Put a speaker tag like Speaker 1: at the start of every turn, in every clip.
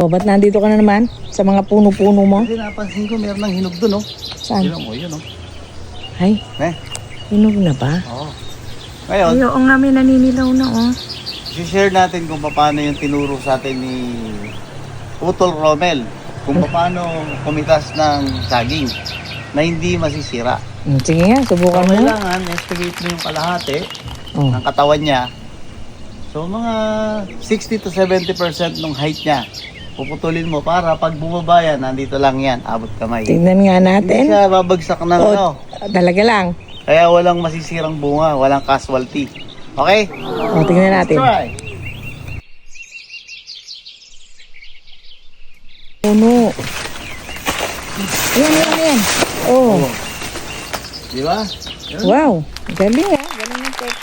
Speaker 1: O, ba't nandito ka na naman? Sa mga puno-puno mo?
Speaker 2: Kasi napansin ko meron ng hinog dun, oh.
Speaker 1: Saan?
Speaker 2: Yun, oh, yun, oh.
Speaker 1: Ay, hinog na ba?
Speaker 2: Oo. Ngayon,
Speaker 1: Ay, oo nga, may naninilaw na, oh.
Speaker 2: share natin kung paano yung tinuro sa atin ni Utol Romel. Kung paano kumitas ng saging na hindi masisira.
Speaker 1: Sige nga, subukan mo.
Speaker 2: Kailangan, estimate mo yung kalahati
Speaker 1: Oh.
Speaker 2: ng katawan niya. So, mga 60 to 70% ng height niya. Puputulin mo para pag bumaba yan, nandito lang yan, abot kamay.
Speaker 1: Tingnan nga
Speaker 2: Hindi
Speaker 1: natin.
Speaker 2: siya babagsak ng
Speaker 1: Oh,
Speaker 2: ano.
Speaker 1: talaga lang.
Speaker 2: Kaya walang masisirang bunga, walang casualty. Okay?
Speaker 1: O, tingnan natin.
Speaker 2: Try.
Speaker 1: Puno. Ayan. Oh,
Speaker 2: Di ba?
Speaker 1: wow. Galing ah. Galing ng teko.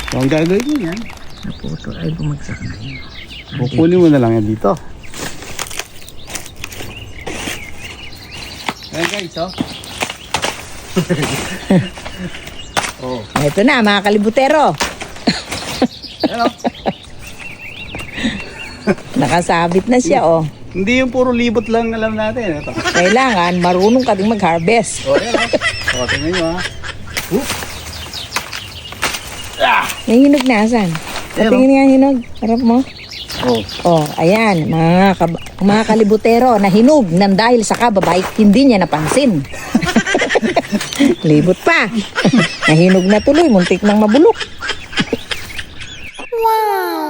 Speaker 2: So, ang gagawin mo yan,
Speaker 1: Naputo ay bumagsak na yun.
Speaker 2: kukunin mo na lang yan dito. Ayan guys, oh. Oh,
Speaker 1: Ito na, mga kalibutero.
Speaker 2: ayan, oh.
Speaker 1: Nakasabit na siya, oh.
Speaker 2: Hindi yung puro libot lang alam natin. Ito.
Speaker 1: Kailangan marunong ka ding mag-harvest.
Speaker 2: Oh, ayan, oh. Oh, tingnan nyo, ha.
Speaker 1: May hinog na, asan? Patingin nga hinog. Harap mo.
Speaker 2: Oh.
Speaker 1: Oh, ayan, mga kalibutero na hinog nang dahil sa kababay, hindi niya napansin. Libot pa. Nahinog na tuloy, muntik nang mabulok. Wow!